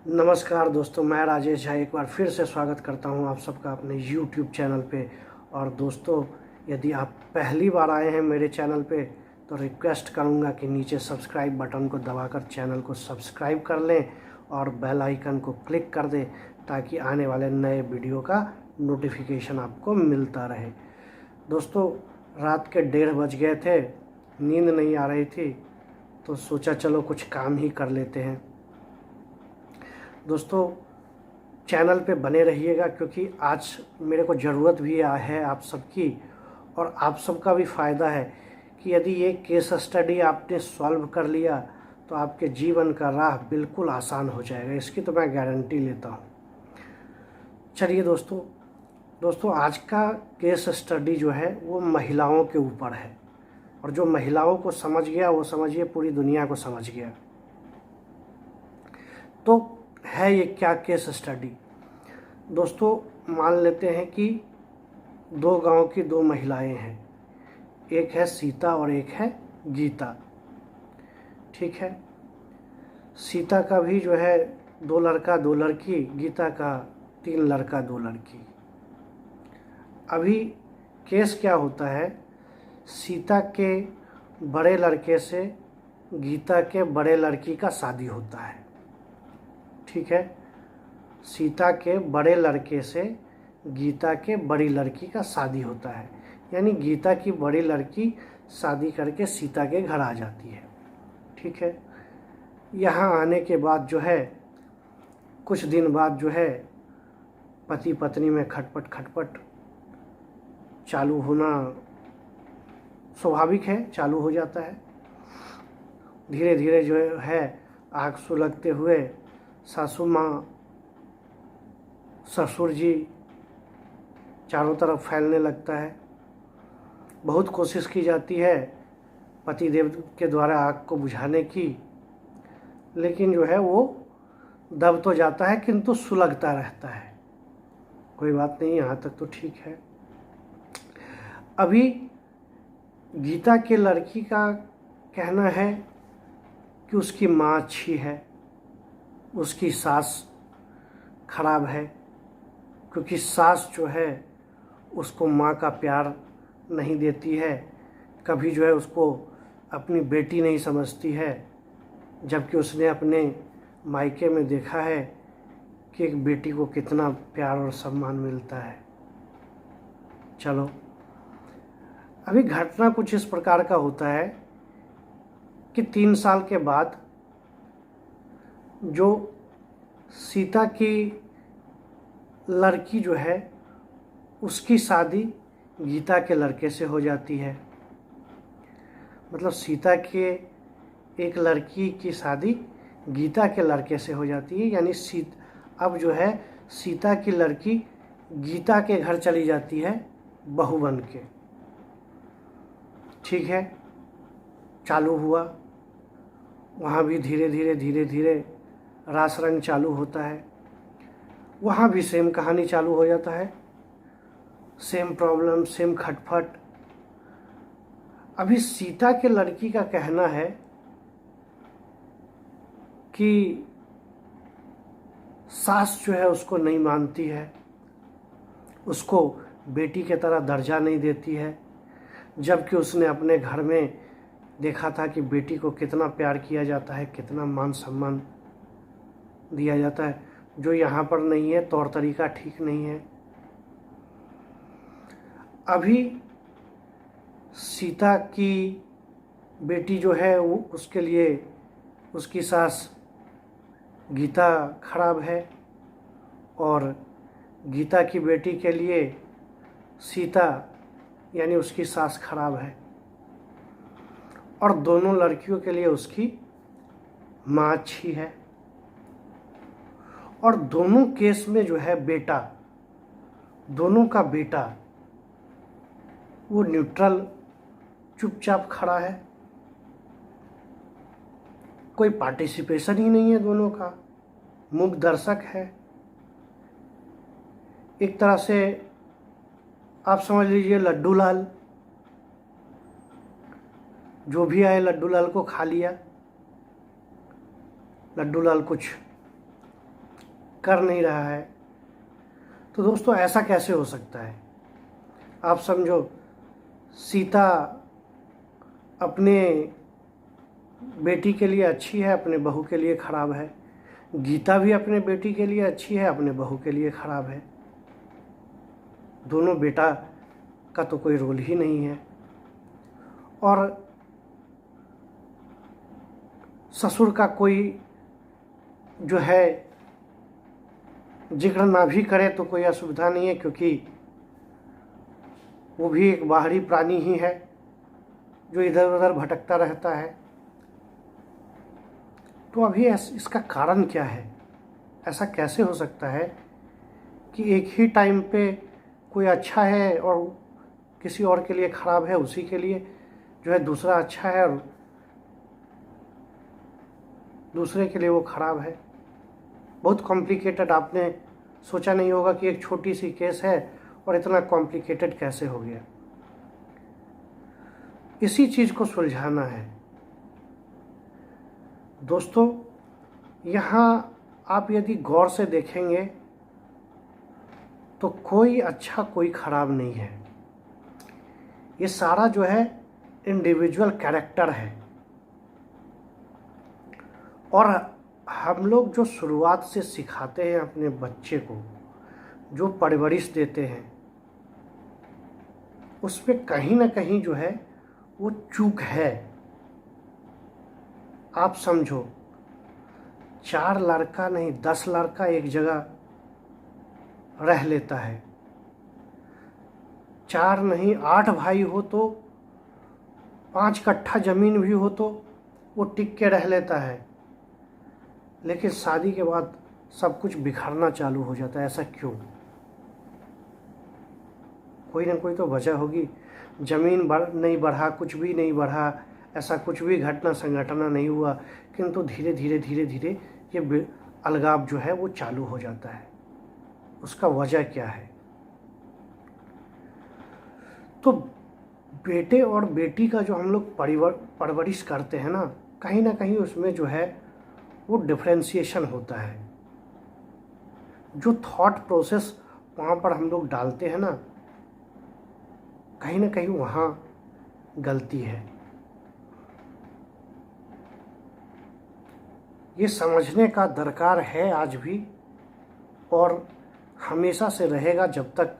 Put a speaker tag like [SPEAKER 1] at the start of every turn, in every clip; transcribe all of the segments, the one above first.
[SPEAKER 1] नमस्कार दोस्तों, मैं राजेश झा एक बार फिर से स्वागत करता हूं आप सबका अपने YouTube चैनल पे। और दोस्तों, यदि आप पहली बार आए हैं मेरे चैनल पे तो रिक्वेस्ट करूंगा कि नीचे सब्सक्राइब बटन को दबाकर चैनल को सब्सक्राइब कर लें और बेल आइकन को क्लिक कर दें ताकि आने वाले नए वीडियो का नोटिफिकेशन आपको मिलता रहे। दोस्तों, रात के 1:30 बज गए थे, नींद नहीं आ रही थी तो सोचा चलो कुछ काम ही कर लेते हैं। दोस्तों, चैनल पे बने रहिएगा क्योंकि आज मेरे को ज़रूरत भी है आप सबकी, और आप सबका भी फ़ायदा है कि यदि ये केस स्टडी आपने सॉल्व कर लिया तो आपके जीवन का राह बिल्कुल आसान हो जाएगा। इसकी तो मैं गारंटी लेता हूँ। चलिए दोस्तों, आज का केस स्टडी जो है वो महिलाओं के ऊपर है, और जो महिलाओं को समझ गया वो समझिए पूरी दुनिया को समझ गया। तो है ये क्या केस स्टडी? दोस्तों, मान लेते हैं कि 2 गांव की 2 महिलाएं हैं, एक है सीता और एक है गीता। ठीक है, सीता का भी जो है 2 लड़का 2 लड़की, गीता का 3 लड़का 2 लड़की। अभी केस क्या होता है, सीता के बड़े लड़के से गीता के बड़े लड़की का शादी होता है। ठीक है, सीता के बड़े लड़के से गीता के बड़ी लड़की का शादी होता है, यानी गीता की बड़ी लड़की शादी करके सीता के घर आ जाती है। ठीक है, यहाँ आने के बाद जो है कुछ दिन बाद जो है पति पत्नी में खटपट चालू होना स्वाभाविक है, चालू हो जाता है। धीरे धीरे जो है आग सुलगते हुए सासू माँ ससुर जी चारों तरफ फैलने लगता है। बहुत कोशिश की जाती है पतिदेव के द्वारा आग को बुझाने की, लेकिन जो है वो दब तो जाता है किंतु सुलगता रहता है। कोई बात नहीं, यहाँ तक तो ठीक है। अभी गीता के लड़की का कहना है कि उसकी माँ अच्छी है, उसकी सास खराब है, क्योंकि सास जो है उसको माँ का प्यार नहीं देती है, कभी जो है उसको अपनी बेटी नहीं समझती है, जबकि उसने अपने मायके में देखा है कि एक बेटी को कितना प्यार और सम्मान मिलता है। चलो, अभी घटना कुछ इस प्रकार का होता है कि 3 साल के बाद जो सीता की लड़की जो है उसकी शादी गीता के लड़के से हो जाती है। मतलब सीता के एक लड़की की शादी गीता के लड़के से हो जाती है, यानी अब जो है सीता की लड़की गीता के घर चली जाती है बहू बन के। ठीक है, चालू हुआ, वहाँ भी धीरे धीरे रास रंग चालू होता है। वहाँ भी सेम कहानी चालू हो जाता है, सेम प्रॉब्लम, सेम खटपट। अभी सीता के लड़की का कहना है कि सास जो है उसको नहीं मानती है, उसको बेटी के तरह दर्जा नहीं देती है, जबकि उसने अपने घर में देखा था कि बेटी को कितना प्यार किया जाता है, कितना मान सम्मान दिया जाता है, जो यहाँ पर नहीं है। तौर तरीका ठीक नहीं है। अभी सीता की बेटी जो है वो उसके लिए उसकी सास गीता खराब है, और गीता की बेटी के लिए सीता यानी उसकी सास खराब है, और दोनों लड़कियों के लिए उसकी माँ अच्छी है। और दोनों केस में जो है बेटा, दोनों का बेटा वो न्यूट्रल चुपचाप खड़ा है, कोई पार्टिसिपेशन ही नहीं है, दोनों का मूक दर्शक है। एक तरह से आप समझ लीजिए लड्डू लाल, जो भी आए लड्डू लाल को खा लिया। लड्डू लाल कुछ कर नहीं रहा है। तो दोस्तों ऐसा कैसे हो सकता है? आप समझो, सीता अपने बेटी के लिए अच्छी है, अपने बहू के लिए खराब है। गीता भी अपने बेटी के लिए अच्छी है, अपने बहू के लिए खराब है। दोनों बेटा का तो कोई रोल ही नहीं है। और ससुर का कोई जो है जिक्र ना भी करे तो कोई असुविधा नहीं है, क्योंकि वो भी एक बाहरी प्राणी ही है जो इधर उधर भटकता रहता है। तो अभी इसका कारण क्या है? ऐसा कैसे हो सकता है कि एक ही टाइम पे कोई अच्छा है और किसी और के लिए ख़राब है, उसी के लिए जो है दूसरा अच्छा है और दूसरे के लिए वो ख़राब है। बहुत कॉम्प्लिकेटेड। आपने सोचा नहीं होगा कि एक छोटी सी केस है और इतना कॉम्प्लिकेटेड कैसे हो गया। इसी चीज़ को सुलझाना है दोस्तों। यहाँ आप यदि गौर से देखेंगे तो कोई अच्छा कोई ख़राब नहीं है। ये सारा जो है इंडिविजुअल कैरेक्टर है। और हम लोग जो शुरुआत से सिखाते हैं अपने बच्चे को, जो परवरिश देते हैं, उस पे कहीं ना कहीं जो है वो चूक है। आप समझो, 4 लड़का नहीं 10 लड़का एक जगह रह लेता है, 4 नहीं 8 भाई हो तो 5 कट्ठा ज़मीन भी हो तो वो टिक के रह लेता है। लेकिन शादी के बाद सब कुछ बिखरना चालू हो जाता है। ऐसा क्यों? कोई ना कोई तो वजह होगी। ज़मीन नहीं बढ़ा, कुछ भी नहीं बढ़ा, ऐसा कुछ भी घटना संघटना नहीं हुआ, किंतु धीरे धीरे धीरे धीरे ये अलगाव जो है वो चालू हो जाता है। उसका वजह क्या है? तो बेटे और बेटी का जो हम लोग परवरिश करते हैं ना कहीं उसमें जो है वो डिफरेंशिएशन होता है। जो थॉट प्रोसेस वहाँ पर हम लोग डालते हैं ना कहीं वहाँ गलती है। ये समझने का दरकार है आज भी, और हमेशा से रहेगा जब तक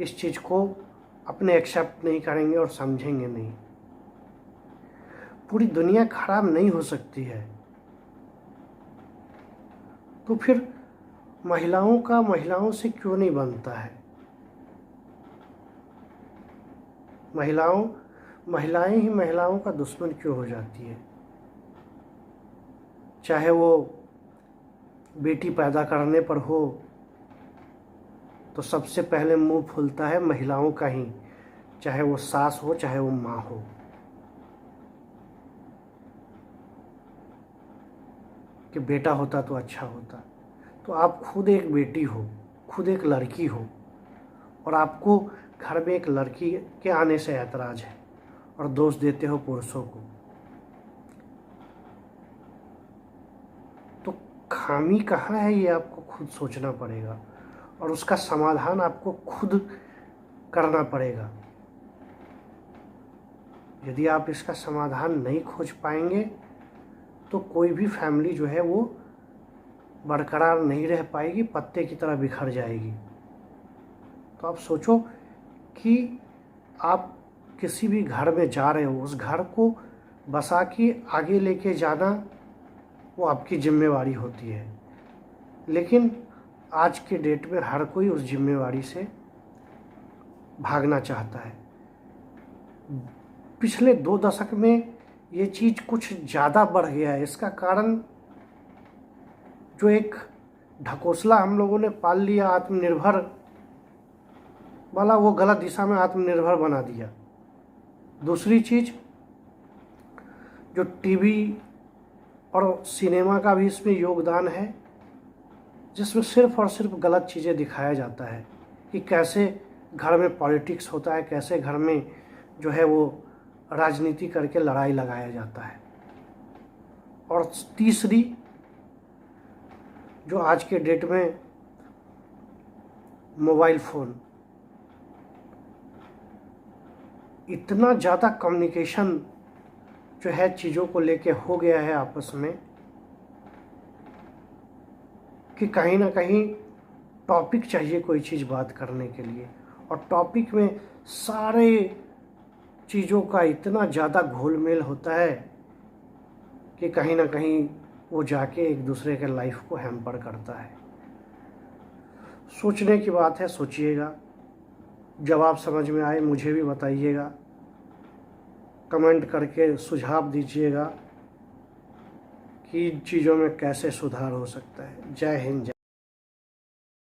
[SPEAKER 1] इस चीज़ को अपने एक्सेप्ट नहीं करेंगे और समझेंगे नहीं। पूरी दुनिया खराब नहीं हो सकती है। तो फिर महिलाओं का महिलाओं से क्यों नहीं बनता है? महिलाएं ही महिलाओं का दुश्मन क्यों हो जाती है? चाहे वो बेटी पैदा करने पर हो तो सबसे पहले मुंह फूलता है महिलाओं का ही, चाहे वो सास हो चाहे वो माँ हो। कि बेटा होता तो अच्छा होता। तो आप खुद एक बेटी हो, खुद एक लड़की हो, और आपको घर में एक लड़की के आने से ऐतराज़ है और दोष देते हो पुरुषों को। तो खामी कहाँ है ये आपको खुद सोचना पड़ेगा और उसका समाधान आपको खुद करना पड़ेगा। यदि आप इसका समाधान नहीं खोज पाएंगे तो कोई भी फैमिली जो है वो बरकरार नहीं रह पाएगी, पत्ते की तरह बिखर जाएगी। तो आप सोचो कि आप किसी भी घर में जा रहे हो, उस घर को बसा के आगे लेके जाना वो आपकी जिम्मेवारी होती है। लेकिन आज के डेट में हर कोई उस जिम्मेवारी से भागना चाहता है। पिछले 2 दशक में ये चीज़ कुछ ज़्यादा बढ़ गया है। इसका कारण जो एक ढकोसला हम लोगों ने पाल लिया आत्मनिर्भर वाला, वो गलत दिशा में आत्मनिर्भर बना दिया। दूसरी चीज़ जो टीवी और सिनेमा का भी इसमें योगदान है, जिसमें सिर्फ और सिर्फ गलत चीज़ें दिखाया जाता है कि कैसे घर में पॉलिटिक्स होता है, कैसे घर में जो है वो राजनीति करके लड़ाई लगाया जाता है। और तीसरी जो आज के डेट में मोबाइल फ़ोन, इतना ज़्यादा कम्युनिकेशन जो है चीज़ों को लेके हो गया है आपस में कि कहीं ना कहीं टॉपिक चाहिए कोई चीज़ बात करने के लिए, और टॉपिक में सारे चीज़ों का इतना ज़्यादा घोलमेल होता है कि कहीं ना कहीं वो जाके एक दूसरे के लाइफ को हैम्पर करता है। सोचने की बात है, सोचिएगा। जवाब समझ में आए मुझे भी बताइएगा, कमेंट करके सुझाव दीजिएगा कि इन चीज़ों में कैसे सुधार हो सकता है। जय हिंद।